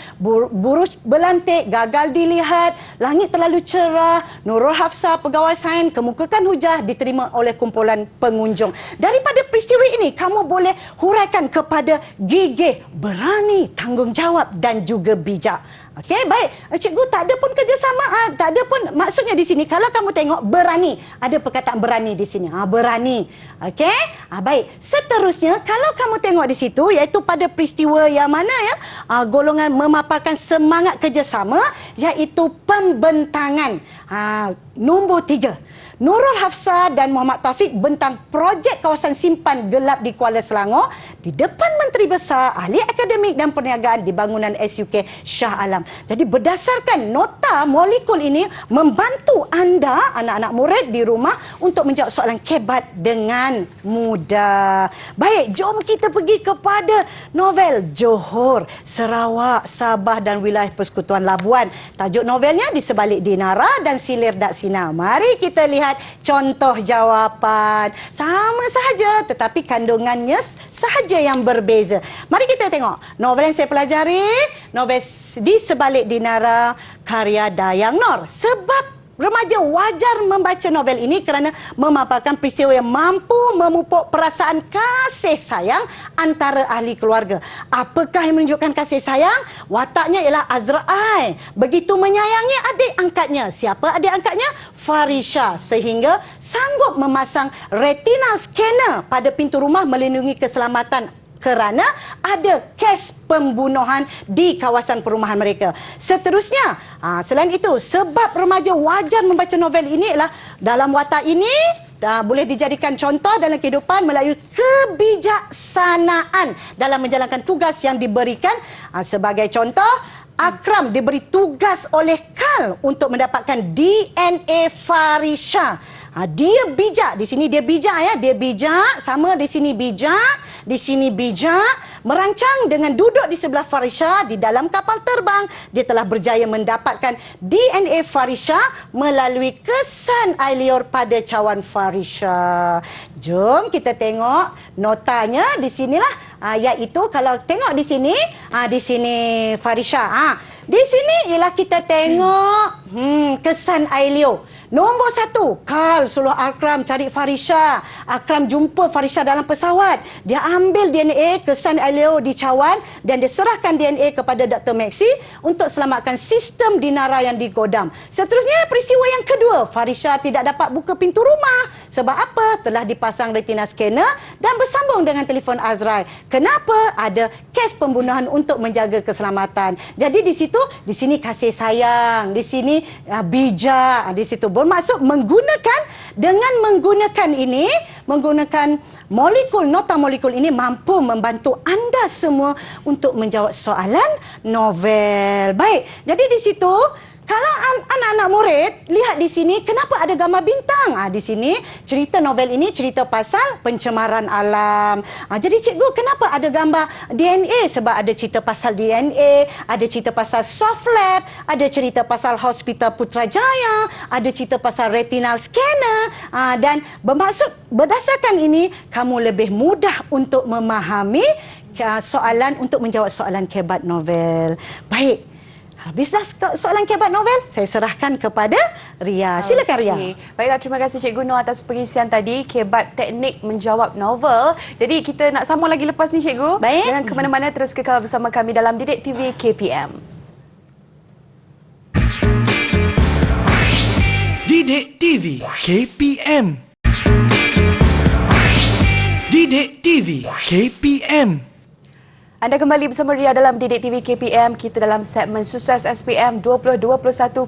Speaker 3: burus belantik, gagal dilihat, langit terlalu cerah, Nurul Hafsah pegawai sains, kemukakan hujah diterima oleh kumpulan pengunjung. Daripada peristiwa ini, kamu boleh huraikan kepada gigih, berani, tanggungjawab dan juga bijak. Okey, baik. Cikgu, tak ada pun kerjasama. Tak ada pun, maksudnya di sini, kalau kamu tengok berani, ada perkataan berani di sini. Berani. Okey, baik. Seterusnya, kalau kamu tengok di situ, iaitu pada peristiwa yang mana ya, golongan memaparkan semangat kerjasama, iaitu pembentangan. Nombor 3. Nurul Hafsah dan Muhammad Taufik bentang projek kawasan simpan gelap di Kuala Selangor di depan Menteri Besar, ahli akademik dan perniagaan di bangunan SUK Shah Alam. Jadi berdasarkan nota molekul ini membantu anda, anak-anak murid di rumah, untuk menjawab soalan kebat dengan mudah. Baik, jom kita pergi kepada novel Johor, Sarawak, Sabah dan wilayah Persekutuan Labuan. Tajuk novelnya Di Sebalik Dinara dan Silir Dak Sina. Mari kita lihat contoh jawapan. Sama sahaja tetapi kandungannya sahaja yang berbeza. Mari kita tengok novel yang saya pelajari, novel Di Sebalik Dinara karya Dayang Nor. Sebab remaja wajar membaca novel ini kerana memaparkan peristiwa yang mampu memupuk perasaan kasih sayang antara ahli keluarga. Apakah yang menunjukkan kasih sayang? Wataknya ialah Azrael. Begitu menyayangi adik angkatnya. Siapa adik angkatnya? Farisha. Sehingga sanggup memasang retinal scanner pada pintu rumah melindungi keselamatan kerana ada kes pembunuhan di kawasan perumahan mereka. Seterusnya, selain itu, sebab remaja wajar membaca novel ini ialah dalam watak ini boleh dijadikan contoh dalam kehidupan melalui kebijaksanaan dalam menjalankan tugas yang diberikan. Sebagai contoh, Akram diberi tugas oleh Kal untuk mendapatkan DNA Farisha. Dia bijak. Di sini dia bijak ya. Dia bijak. Sama di sini bijak. Di sini bijak. Merancang dengan duduk di sebelah Farisha di dalam kapal terbang. Dia telah berjaya mendapatkan DNA Farisha melalui kesan air liur pada cawan Farisha. Jom kita tengok notanya di sinilah. Iaitu kalau tengok di sini Farisha. Di sini ialah kita tengok kesan air liur. Nombor 1, Kal suruh Akram cari Farisha. Akram jumpa Farisha dalam pesawat. Dia ambil DNA kesan air liur di cawan dan dia serahkan DNA kepada Dr. Maxi untuk selamatkan sistem dinara yang digodam. Seterusnya, peristiwa yang kedua, Farisha tidak dapat buka pintu rumah. Sebab apa? Telah dipasang retina scanner dan bersambung dengan telefon Azrael. Kenapa? Ada kes pembunuhan untuk menjaga keselamatan. Jadi di sini kasih sayang, di sini bijak, di situ bermaksud menggunakan molekul, nota molekul ini mampu membantu anda semua untuk menjawab soalan novel. Baik, jadi di situ kalau anak-anak murid lihat di sini, kenapa ada gambar bintang? Di sini cerita novel ini cerita pasal pencemaran alam. Jadi cikgu, kenapa ada gambar DNA? Sebab ada cerita pasal DNA, ada cerita pasal soft lab, ada cerita pasal Hospital Putrajaya, ada cerita pasal retinal scanner. Dan bermaksud berdasarkan ini, kamu lebih mudah untuk memahami soalan, untuk menjawab soalan kebat novel. Baik. Habislah soalan kebat novel, saya serahkan kepada Ria. Silakan Ria.
Speaker 2: Baiklah, terima kasih Cikgu Nur atas pengisian tadi kebat teknik menjawab novel. Jadi kita nak sambung lagi lepas ni Cikgu.
Speaker 3: Baik.
Speaker 2: Jangan ke mana-mana, terus kekal bersama kami dalam Didik TV KPM.
Speaker 1: Didik TV KPM. Didik TV KPM.
Speaker 2: Anda kembali bersama Ria dalam Didik TV KPM. Kita dalam segmen Sukses SPM 2021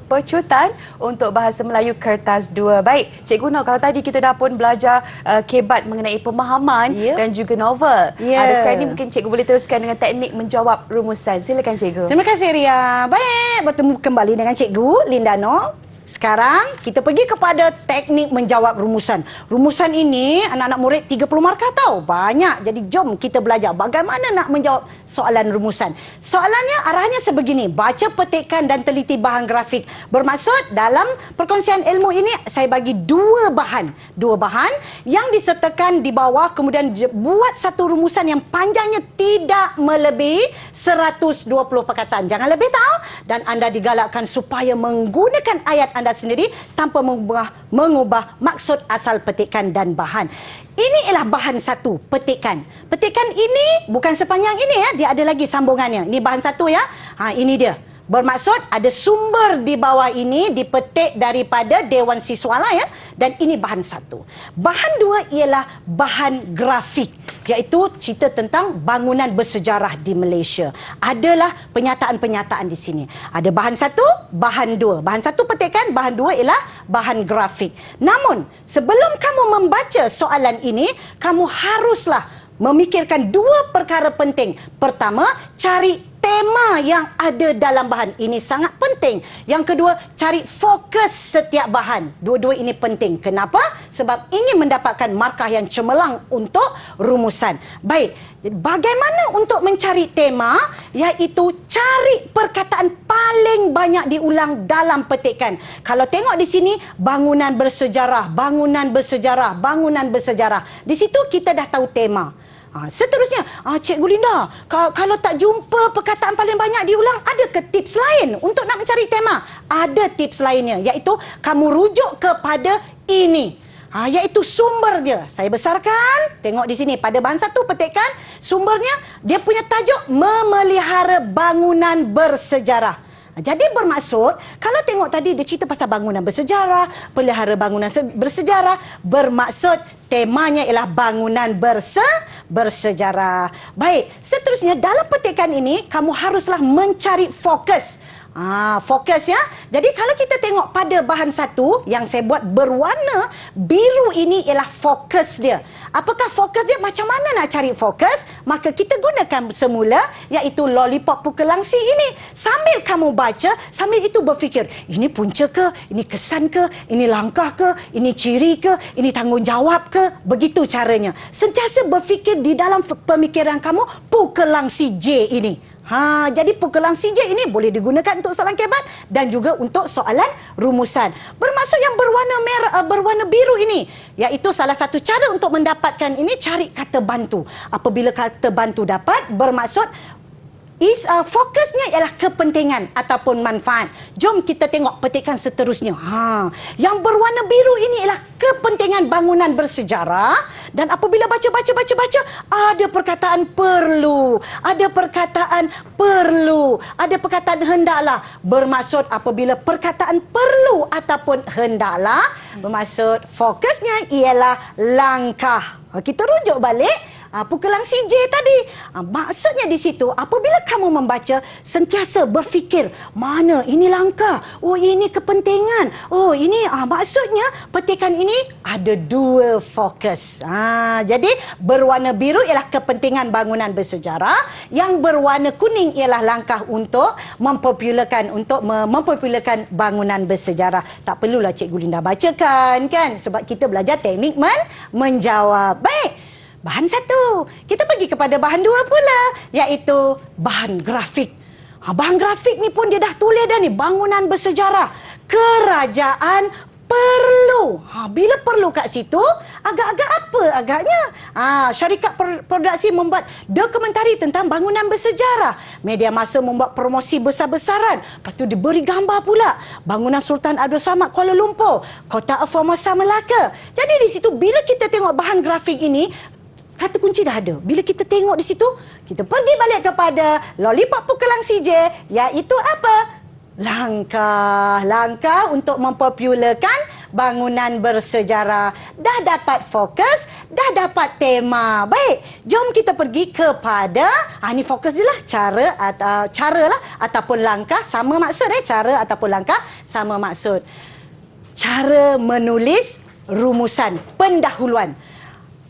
Speaker 2: Pecutan untuk Bahasa Melayu Kertas 2. Baik, Cikgu Nur, kalau tadi kita dah pun belajar kebat mengenai pemahaman dan juga novel. Ada sekarang ini mungkin Cikgu boleh teruskan dengan teknik menjawab rumusan. Silakan Cikgu.
Speaker 3: Terima kasih Ria. Baik, bertemu kembali dengan Cikgu Linda Nur. Sekarang kita pergi kepada teknik menjawab rumusan. Rumusan ini anak-anak murid 30 markah tahu. Banyak. Jadi jom kita belajar bagaimana nak menjawab soalan rumusan. Soalannya arahnya sebegini. Baca, petikan dan teliti bahan grafik. Bermaksud dalam perkongsian ilmu ini saya bagi dua bahan. Dua bahan yang disertakan di bawah, kemudian buat satu rumusan yang panjangnya tidak melebihi 120 perkataan. Jangan lebih tahu. Dan anda digalakkan supaya menggunakan ayat anda sendiri tanpa mengubah maksud asal petikan dan bahan. Ini ialah bahan satu, petikan. Petikan ini bukan sepanjang ini ya, dia ada lagi sambungannya. Ini bahan satu ya. Ini dia. Bermaksud ada sumber di bawah ini dipetik daripada Dewan Siswala ya, dan ini bahan satu. Bahan dua ialah bahan grafik, iaitu cerita tentang bangunan bersejarah di Malaysia. Adalah penyataan-penyataan di sini. Ada bahan satu, bahan dua. Bahan satu petikan, bahan dua ialah bahan grafik. Namun, sebelum kamu membaca soalan ini, kamu haruslah memikirkan dua perkara penting. Pertama, cari tema yang ada dalam bahan. Ini sangat penting. Yang kedua, cari fokus setiap bahan. Dua-dua ini penting. Kenapa? Sebab ingin mendapatkan markah yang cemerlang untuk rumusan. Baik, bagaimana untuk mencari tema? Iaitu cari perkataan paling banyak diulang dalam petikan. Kalau tengok di sini, bangunan bersejarah, bangunan bersejarah, bangunan bersejarah. Di situ kita dah tahu tema. Seterusnya, Cikgu Linda, kalau tak jumpa perkataan paling banyak diulang, ada ke tips lain untuk nak mencari tema? Ada tips lainnya, iaitu kamu rujuk kepada ini. Iaitu sumber dia. Saya besarkan, tengok di sini pada bahan satu petikan, sumbernya dia punya tajuk memelihara bangunan bersejarah. Jadi bermaksud, kalau tengok tadi dia cerita pasal bangunan bersejarah, pelihara bangunan bersejarah, bermaksud temanya ialah bangunan bersejarah. Baik, seterusnya dalam petikan ini kamu haruslah mencari fokus. Fokus ya. Jadi kalau kita tengok pada bahan satu yang saya buat berwarna biru ini ialah fokus dia. Apakah fokus dia? Macam mana nak cari fokus? Maka kita gunakan semula iaitu lollipop pukul langsi ini. Sambil kamu baca, sambil itu berfikir, ini punca ke? Ini kesan ke? Ini langkah ke? Ini ciri ke? Ini tanggungjawab ke? Begitu caranya. Sentiasa berfikir di dalam pemikiran kamu pukul langsi J ini. Jadi pukulan CJ ini boleh digunakan untuk soalan kebat dan juga untuk soalan rumusan. Bermaksud yang berwarna biru ini, iaitu salah satu cara untuk mendapatkan ini, cari kata bantu. Apabila kata bantu dapat, bermaksud fokusnya ialah kepentingan ataupun manfaat. Jom kita tengok petikan seterusnya. Yang berwarna biru ini ialah kepentingan bangunan bersejarah, dan apabila baca, ada perkataan perlu, ada perkataan perlu, ada perkataan hendaklah. Bermaksud apabila perkataan perlu ataupun hendaklah, bermaksud fokusnya ialah langkah. Kita rujuk balik pukulan CJ tadi. Maksudnya di situ, apabila kamu membaca, sentiasa berfikir, mana ini langkah, oh ini kepentingan, oh ini maksudnya petikan ini ada dua fokus. Jadi berwarna biru ialah kepentingan bangunan bersejarah, yang berwarna kuning ialah langkah untuk mempopularkan bangunan bersejarah. Tak perlulah Cikgu Linda bacakan kan, sebab kita belajar teknik menjawab. Baik, bahan satu. Kita pergi kepada bahan dua pula, iaitu bahan grafik. Bahan grafik ni pun dia dah tulis dah ni, bangunan bersejarah. Kerajaan perlu. Bila perlu kat situ, agak-agak apa agaknya? Syarikat produksi membuat dokumentari tentang bangunan bersejarah. Media masa membuat promosi besar-besaran. Lepas tu diberi gambar pula. Bangunan Sultan Abdul Samad Kuala Lumpur, Kota Formosa Melaka. Jadi di situ bila kita tengok bahan grafik ini, kata kunci dah ada. Bila kita tengok di situ, kita pergi balik kepada lollipop pukulan CJ, iaitu apa? Langkah untuk mempopularkan bangunan bersejarah. Dah dapat fokus, dah dapat tema. Baik, jom kita pergi kepada ini fokus je lah, cara lah ataupun langkah sama maksud cara ataupun langkah sama maksud. Cara menulis rumusan pendahuluan.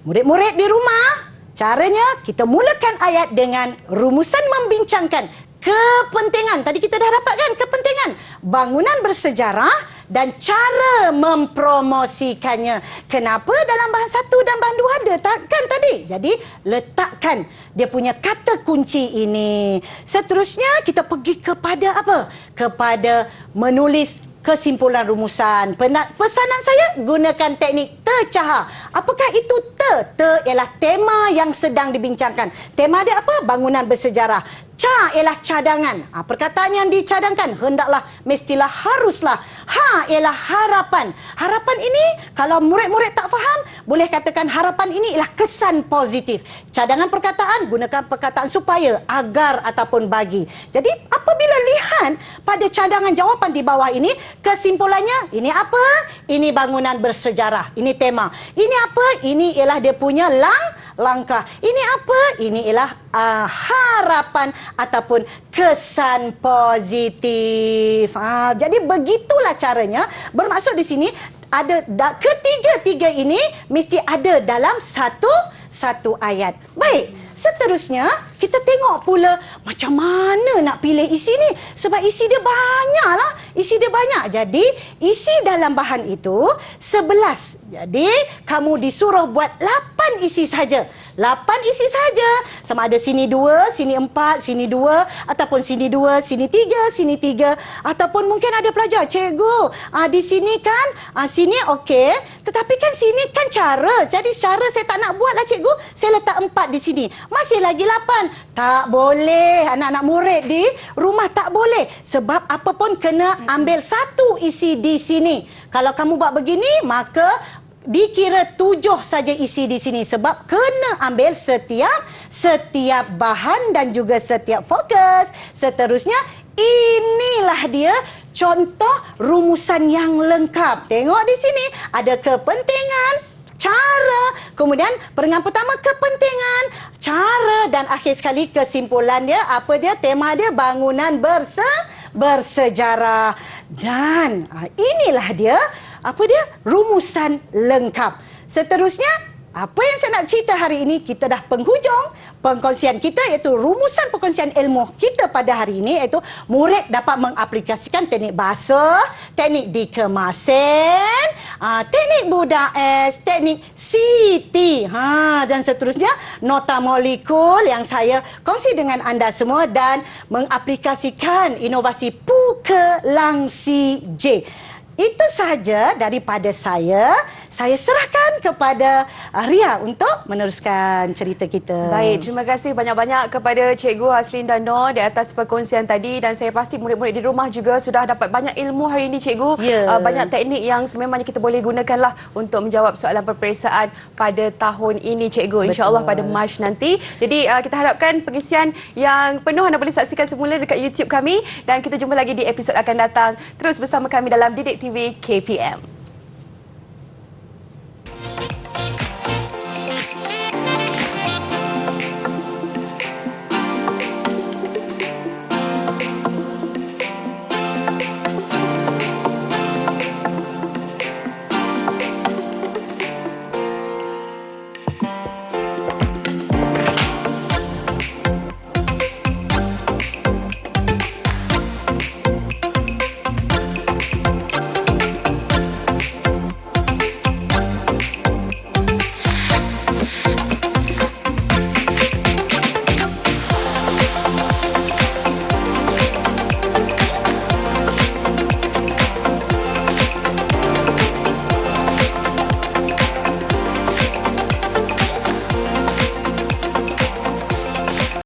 Speaker 3: Murid-murid di rumah, caranya kita mulakan ayat dengan rumusan membincangkan kepentingan. Tadi kita dah dapatkan kepentingan bangunan bersejarah dan cara mempromosikannya. Kenapa dalam bahan 1 dan bahan 2 ada? Takkan tadi? Jadi letakkan dia punya kata kunci ini. Seterusnya kita pergi kepada apa? Kepada menulis kesimpulan rumusan. Pesanan saya, gunakan teknik tercahar. Apakah itu ter? Ter ialah tema yang sedang dibincangkan. Tema dia apa? Bangunan bersejarah. Ca ialah cadangan. Perkataan yang dicadangkan hendaklah, mestilah, haruslah. Ha ialah harapan. Harapan ini kalau murid-murid tak faham, boleh katakan harapan ini ialah kesan positif. Cadangan perkataan, gunakan perkataan supaya, agar ataupun bagi. Jadi apabila lihat pada cadangan jawapan di bawah ini, kesimpulannya ini apa? Ini bangunan bersejarah. Ini tema. Ini apa? Ini ialah dia punya langkah. Ini apa? Ini ialah harapan ataupun kesan positif. Jadi begitulah caranya. Bermaksud di sini ada ketiga-tiga ini mesti ada dalam satu ayat. Baik, seterusnya kita tengok pula macam mana nak pilih isi ni. Sebab isi dia banyak lah. Isi dia banyak. Jadi isi dalam bahan itu 11. Jadi kamu disuruh buat 8 isi saja. 8 isi saja. Sama ada sini 2, sini 4, sini 2, ataupun sini 2, sini 3, sini 3. Ataupun mungkin ada pelajar, cikgu, di sini kan, sini okey. Tetapi kan sini kan cara. Jadi cara saya tak nak buat lah cikgu. Saya letak 4 di sini. Masih lagi 8. Tak boleh. Anak-anak murid di rumah tak boleh. Sebab apa pun kena ambil satu isi di sini. Kalau kamu buat begini, maka dikira 7 saja isi di sini. Sebab kena ambil setiap bahan dan juga setiap fokus. Seterusnya, inilah dia contoh rumusan yang lengkap. Tengok di sini, ada kepentingan, cara, kemudian perengan pertama kepentingan, cara, dan akhir sekali kesimpulan dia, apa dia? Tema dia bangunan bersejarah. Dan inilah dia, apa dia? Rumusan lengkap. Seterusnya, apa yang saya nak cerita hari ini, kita dah penghujung perkongsian kita, iaitu rumusan perkongsian ilmu kita pada hari ini, iaitu murid dapat mengaplikasikan teknik bahasa, teknik dikemasin, teknik budak S, teknik Siti, dan seterusnya nota molekul yang saya kongsi dengan anda semua, dan mengaplikasikan inovasi Pukelangsi J. Itu sahaja daripada saya. Saya serahkan kepada Ria untuk meneruskan cerita kita.
Speaker 2: Baik, terima kasih banyak-banyak kepada Cikgu Haslin dan Noor di atas perkongsian tadi, dan saya pasti murid-murid di rumah juga sudah dapat banyak ilmu hari ini Cikgu. Banyak teknik yang sememangnya kita boleh gunakanlah untuk menjawab soalan peperiksaan pada tahun ini Cikgu. InsyaAllah pada Mac nanti. Jadi kita harapkan pengisian yang penuh anda boleh saksikan semula dekat YouTube kami, dan kita jumpa lagi di episod akan datang. Terus bersama kami dalam Didik TV KPM.